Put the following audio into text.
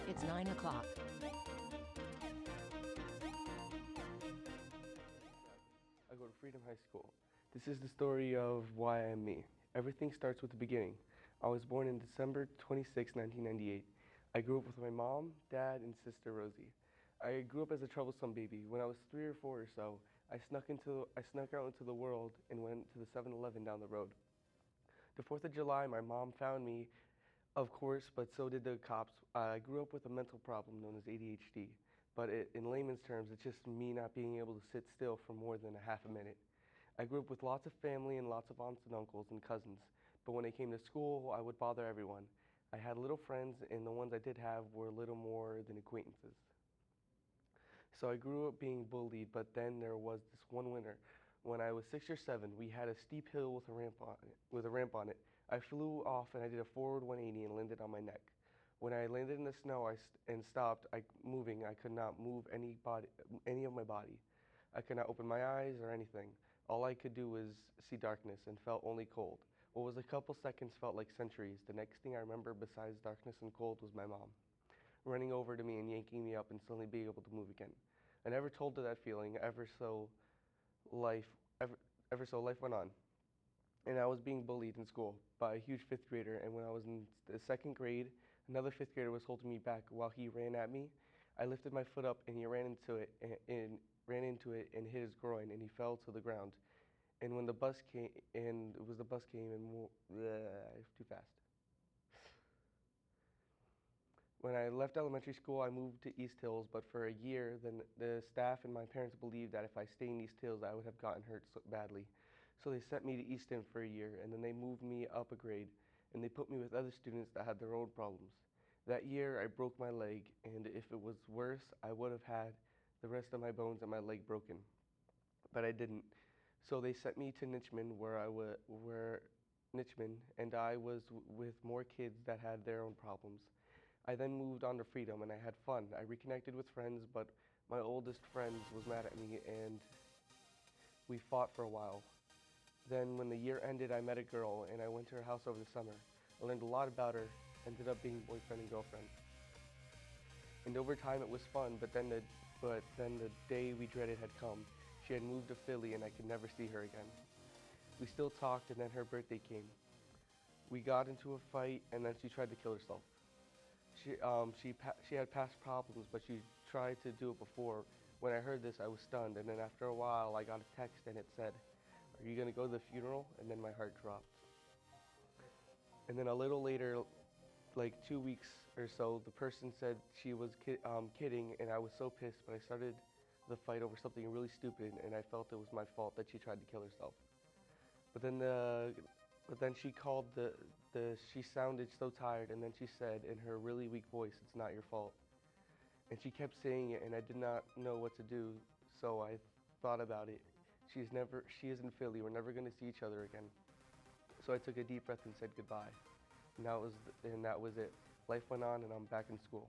It's 9 o'clock. I go to Freedom High School. This is the story of why I am me. Everything starts with the beginning. I was born in December 26, 1998. I grew up with my mom, dad, and sister Rosie. I grew up as a troublesome baby. When I was 3 or 4 or so, I snuck out into the world and went to the 7-Eleven down the road. The 4th of July, my mom found me, of course, but so did the cops. I grew up with a mental problem known as ADHD, but in layman's terms, it's just me not being able to sit still for more than a half a minute. I grew up with lots of family and lots of aunts and uncles and cousins, but when I came to school, I would bother everyone. I had little friends, and the ones I did have were little more than acquaintances. So I grew up being bullied, but then there was this one winter. When I was 6 or 7, we had a steep hill with a ramp on it. I flew off and I did a forward 180 and landed on my neck. When I landed in the snow and stopped moving, I could not move any of my body. I could not open my eyes or anything. All I could do was see darkness and felt only cold. What was a couple seconds felt like centuries. The next thing I remember besides darkness and cold was my mom running over to me and yanking me up and suddenly being able to move again. I never told her that feeling, life, life went on. And I was being bullied in school by a huge 5th grader, and when I was in the 2nd grade, another 5th grader was holding me back while he ran at me. I lifted my foot up and he ran into it and hit his groin, and he fell to the ground. And when the bus came, too fast. When I left elementary school, I moved to East Hills, but for a year, then the staff and my parents believed that if I stayed in East Hills, I would have gotten hurt so badly. So they sent me to Easton for a year, and then they moved me up a grade, and they put me with other students that had their own problems. That year, I broke my leg, and if it was worse, I would have had the rest of my bones and my leg broken. But I didn't. So they sent me to Nichmond, and I was with more kids that had their own problems. I then moved on to Freedom, and I had fun. I reconnected with friends, but my oldest friend was mad at me, and we fought for a while. Then when the year ended, I met a girl, and I went to her house over the summer. I learned a lot about her, ended up being boyfriend and girlfriend. And over time, it was fun, but then the day we dreaded had come. She had moved to Philly, and I could never see her again. We still talked, and then her birthday came. We got into a fight, and then she tried to kill herself. She had past problems, but she tried to do it before. When I heard this, I was stunned, and then after a while, I got a text, and it said, "Are you gonna go to the funeral?" And then my heart dropped. And then a little later, like 2 weeks or so, the person said she was kidding, and I was so pissed, but I started the fight over something really stupid, and I felt it was my fault that she tried to kill herself. But then she called she sounded so tired, and then she said in her really weak voice, "It's not your fault." And she kept saying it, and I did not know what to do, so I thought about it. She is in Philly, we're never gonna see each other again. So I took a deep breath and said goodbye. And that was it. Life went on, and I'm back in school.